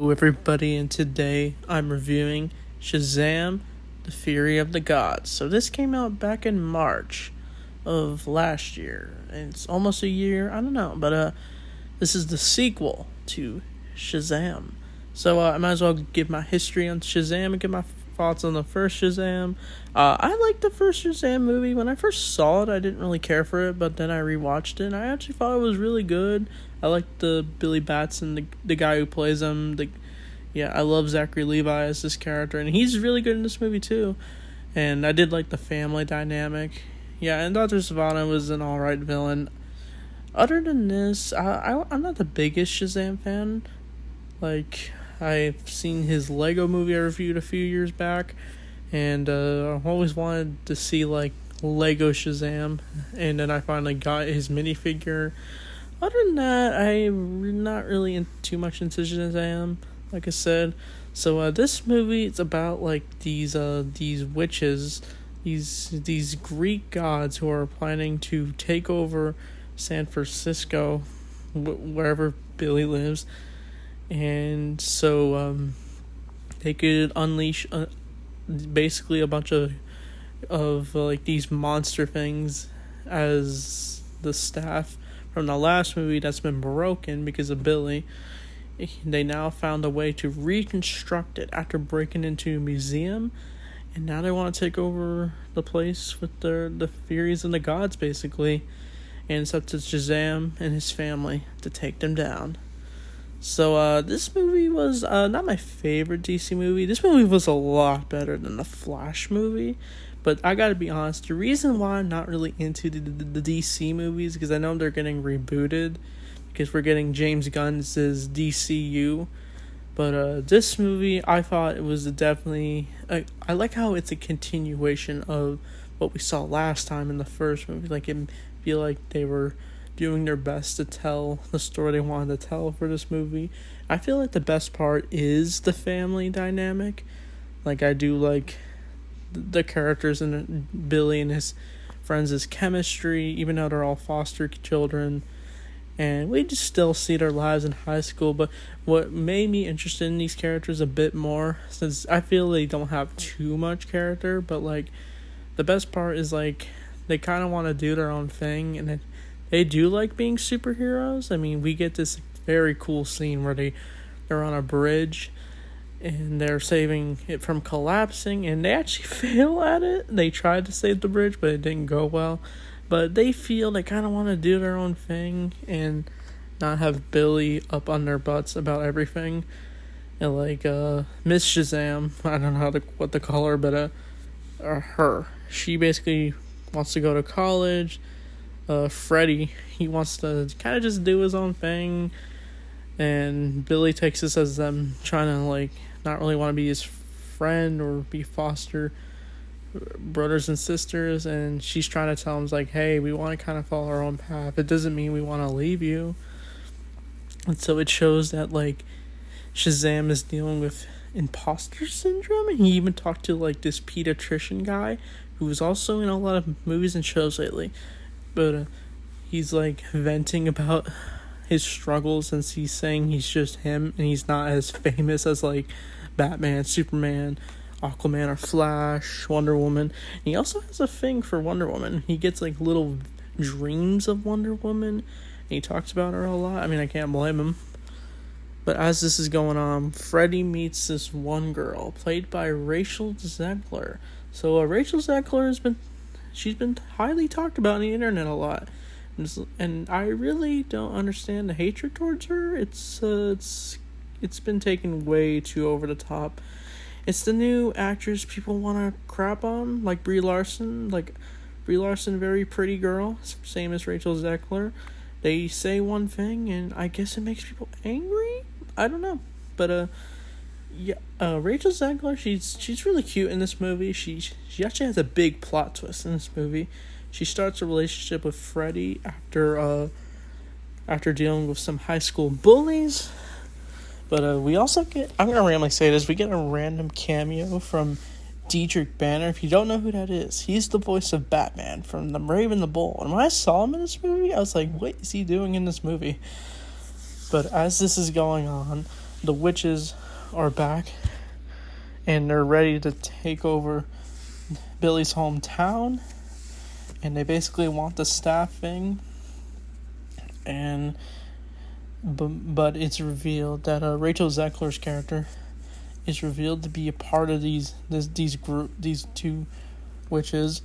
Hello everybody, and today I'm reviewing Shazam, The Fury of the Gods. So this came out back in March of last year, and it's almost a year, I don't know, but this is the sequel to Shazam. So I might as well give my history on Shazam and give my thoughts on the first Shazam. I liked the first Shazam movie. When I first saw it, I didn't really care for it, but then I rewatched it, and I actually thought it was really good. I like the Billy Batson, the guy who plays him. I love Zachary Levi as this character, and he's really good in this movie too. And I did like the family dynamic. Yeah, and Dr. Savannah was an alright villain. Other than this, I'm not the biggest Shazam fan. Like, I've seen his Lego movie I reviewed a few years back, and I've always wanted to see like Lego Shazam, and then I finally got his minifigure. Other than that, I'm not really too much into Shazam, like I said. So this movie, it's about like these witches, these Greek gods who are planning to take over San Francisco, wherever Billy lives, and so they could unleash basically a bunch of like these monster things as the staff from the last movie that's been broken because of Billy. They now found a way to reconstruct it after breaking into a museum, and now they want to take over the place with the Furies and the gods, basically. And it's up to Shazam and his family to take them down. So this movie was not my favorite DC movie. This movie was a lot better than the Flash movie. But I gotta be honest, the reason why I'm not really into the DC movies, because I know they're getting rebooted, because we're getting James Gunn's DCU. But this movie, I thought it was definitely... I like how it's a continuation of what we saw last time in the first movie. Like, it feel like they were doing their best to tell the story they wanted to tell for this movie. I feel like the best part is the family dynamic. Like, I do like the characters and Billy and his friends' chemistry, even though they're all foster children, and we just still see their lives in high school. But what made me interested in these characters a bit more, since I feel they don't have too much character, but like the best part is like they kind of want to do their own thing, and they do like being superheroes. I mean, we get this very cool scene where they're on a bridge and they're saving it from collapsing, and they actually fail at it. They tried to save the bridge, but it didn't go well. But they feel they kind of want to do their own thing and not have Billy up on their butts about everything. And like Miss Shazam, I don't know what to call her, but her, she basically wants to go to college. Freddy, he wants to kind of just do his own thing, and Billy takes this as them trying to like not really want to be his friend or be foster brothers and sisters, and she's trying to tell him like, hey, we want to kind of follow our own path. It doesn't mean we want to leave you. And so it shows that like Shazam is dealing with imposter syndrome, and he even talked to like this pediatrician guy who was also in a lot of movies and shows lately, but he's like venting about his struggles, since he's saying he's just him and he's not as famous as like Batman, Superman, Aquaman, or Flash, Wonder Woman. And he also has a thing for Wonder Woman. He gets like little dreams of Wonder Woman, and he talks about her a lot. I mean, I can't blame him. But as this is going on, Freddy meets this one girl played by Rachel Zegler. So Rachel Zegler she's been highly talked about on the internet a lot, and I really don't understand the hatred towards her. It's been taken way too over the top. It's the new actress people want to crap on, like Brie Larson. Like, Brie Larson, very pretty girl, same as Rachel Zegler. They say one thing, and I guess it makes people angry? I don't know. But, Rachel Zegler, she's really cute in this movie. She actually has a big plot twist in this movie. She starts a relationship with Freddy after dealing with some high school bullies. But we also get, I'm going to randomly say this, we get a random cameo from Dietrich Banner. If you don't know who that is, he's the voice of Batman from The Brave and the Bold. And when I saw him in this movie, I was like, what is he doing in this movie? But as this is going on, the witches are back, and they're ready to take over Billy's hometown, and they basically want the staffing. And but it's revealed that Rachel Zegler's character is revealed to be a part of these two witches.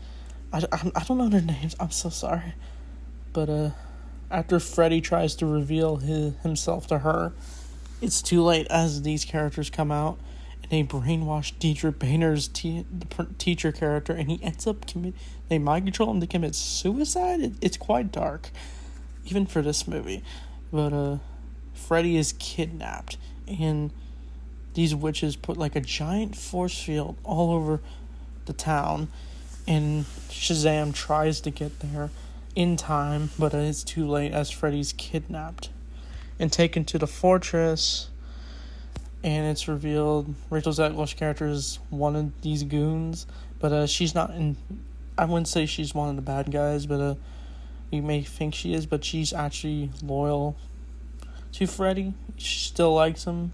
I don't know their names. I'm so sorry, but after Freddy tries to reveal himself to her, it's too late as these characters come out and they brainwash Dietrich Bahner's teacher character, and he ends up they mind control him to commit suicide. It's quite dark, even for this movie. But Freddy is kidnapped, and these witches put like a giant force field all over the town, and Shazam tries to get there in time, but it's too late as Freddy's kidnapped and taken to the fortress. And it's revealed Rachel Zegler's character is one of these goons, but she's not in. I wouldn't say she's one of the bad guys, but you may think she is, but she's actually loyal to Freddy. She still likes him,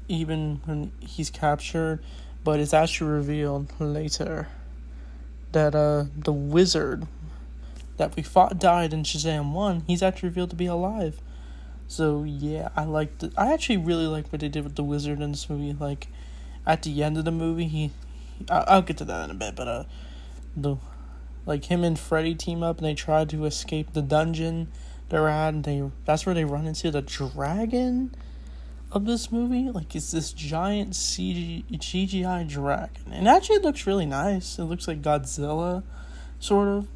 even when he's captured. But it's actually revealed later that the wizard that we fought died in Shazam 1, he's actually revealed to be alive. So yeah, I actually really like what they did with the wizard in this movie. Like, at the end of the movie, I'll get to that in a bit, but him and Freddy team up and they try to escape the dungeon they're at, and that's where they run into the dragon of this movie. Like, it's this giant CGI dragon, and actually it looks really nice. It looks like Godzilla, sort of.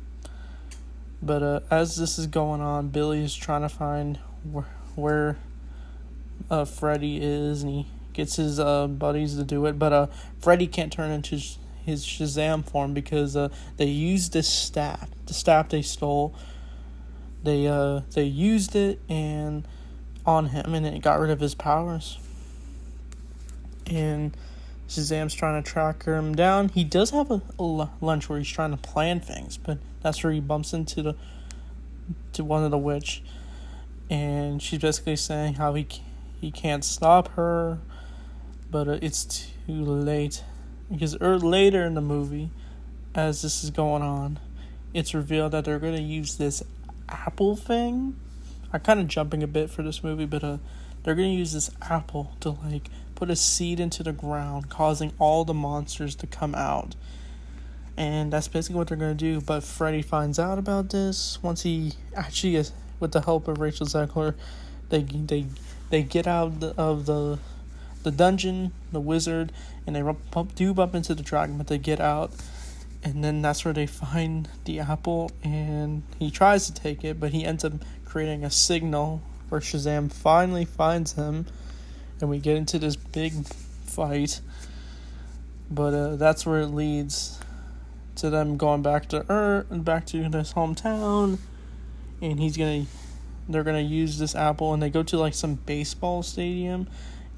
But as this is going on, Billy is trying to find where Freddy is, and he gets his buddies to do it. But Freddy can't turn into his Shazam form because they used this staff, the staff they stole. They used it on him, and it got rid of his powers. And Shazam's trying to track him down. He does have a lunch where he's trying to plan things, but that's where he bumps into one of the witch, and she's basically saying how he can't stop her, but it's too late, because later in the movie, as this is going on, it's revealed that they're going to use this apple thing. I'm kind of jumping a bit for this movie, but they're going to use this apple to like put a seed into the ground, causing all the monsters to come out. And that's basically what they're going to do. But Freddy finds out about this once he actually, with the help of Rachel Zegler, they get out of the dungeon, the wizard, and they bump into the dragon, but they get out. And then that's where they find the apple, and he tries to take it, but he ends up creating a signal where Shazam finally finds him, and we get into this big fight. But that's where it leads to them going back to Earth and back to this hometown, and they're gonna use this apple, and they go to like some baseball stadium,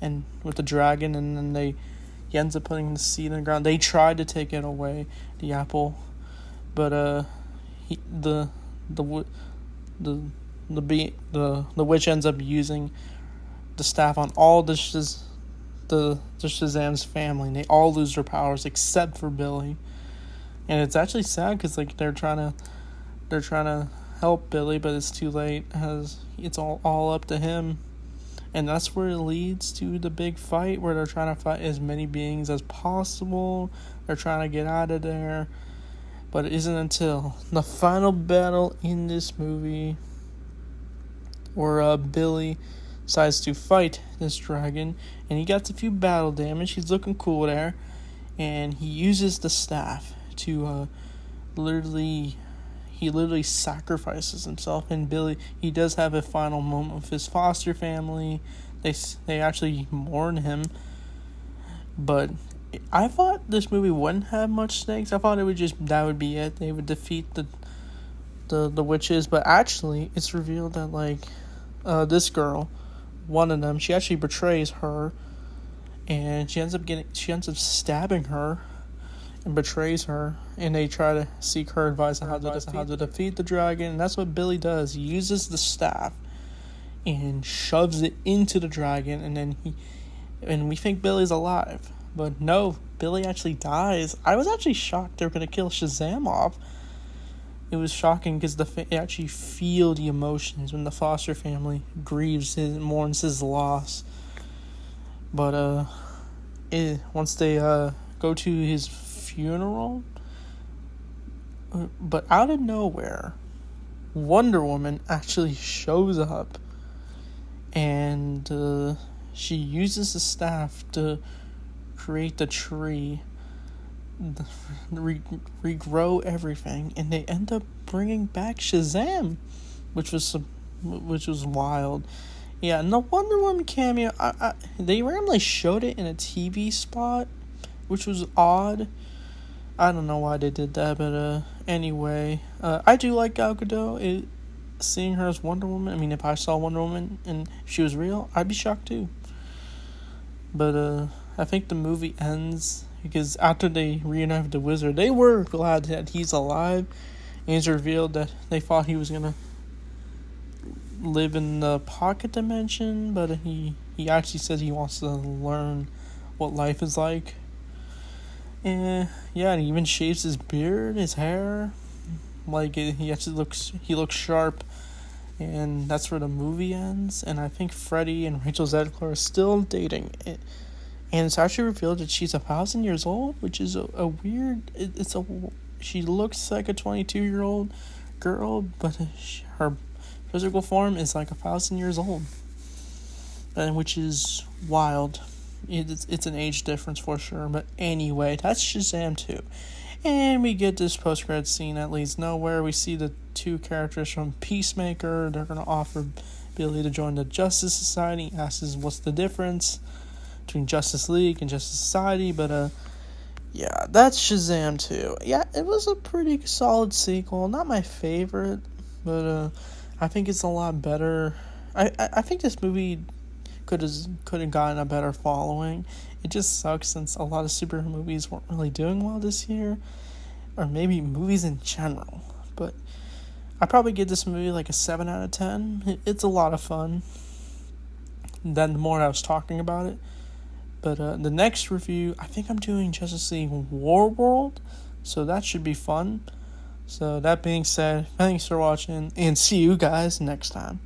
and with the dragon, and then he ends up putting the seed in the ground. They tried to take it away, the apple, but the witch ends up using the staff on all the Shazam's family, and they all lose their powers except for Billy. And it's actually sad because like they're trying to help Billy, but it's too late as it's all up to him. And that's where it leads to the big fight, where they're trying to fight as many beings as possible. They're trying to get out of there. But it isn't until the final battle in this movie where Billy decides to fight this dragon. And he gets a few battle damage. He's looking cool there. And he uses the staff to literally sacrifices himself. And Billy, he does have a final moment with his foster family. They actually mourn him. But I thought this movie wouldn't have much stakes. I thought that would be it. They would defeat the witches. But actually, it's revealed that like this girl, one of them, she actually betrays her, and she ends up stabbing her and betrays her, and they try to seek her advice on how to defeat the dragon. And that's what Billy does. He uses the staff. and shoves it into the dragon, and we think Billy's alive. But no, Billy actually dies. I was actually shocked they were going to kill Shazam off. It was shocking because they actually feel the emotions when the Foster family mourns his loss. But once they go to his funeral, but out of nowhere, Wonder Woman actually shows up, and she uses the staff to create the tree, regrow everything, and they end up bringing back Shazam, which was wild. Yeah, and the Wonder Woman cameo, they randomly showed it in a TV spot, which was odd. I don't know why they did that, but anyway, I do like Gal Gadot. Seeing her as Wonder Woman, I mean, if I saw Wonder Woman and she was real, I'd be shocked too. But I think the movie ends because after they reunite with the Wizard, they were glad that he's alive, and it's revealed that they thought he was gonna live in the pocket dimension, but he actually says he wants to learn what life is like. And yeah, and he even shaves his beard, his hair, like he looks sharp, and that's where the movie ends. And I think Freddie and Rachel Zegler are still dating, and it's actually revealed that she's 1,000 years old, which is a weird. She looks like a 22-year-old girl, but her physical form is like 1,000 years old, and which is wild. It's an age difference for sure. But anyway, that's Shazam 2. And we get this post-credit scene that leads nowhere. We see the two characters from Peacemaker. They're going to offer Billy to join the Justice Society. He asks what's the difference between Justice League and Justice Society. But yeah, that's Shazam 2. Yeah, it was a pretty solid sequel. Not my favorite, but I think it's a lot better. I think this movie could have gotten a better following. It just sucks since a lot of superhero movies weren't really doing well this year, or maybe movies in general. But I probably give this movie like a 7 out of 10. It's a lot of fun. Then the more I was talking about it. But the next review, I think I'm doing Justice League War World, so that should be fun. So that being said, thanks for watching, and see you guys next time.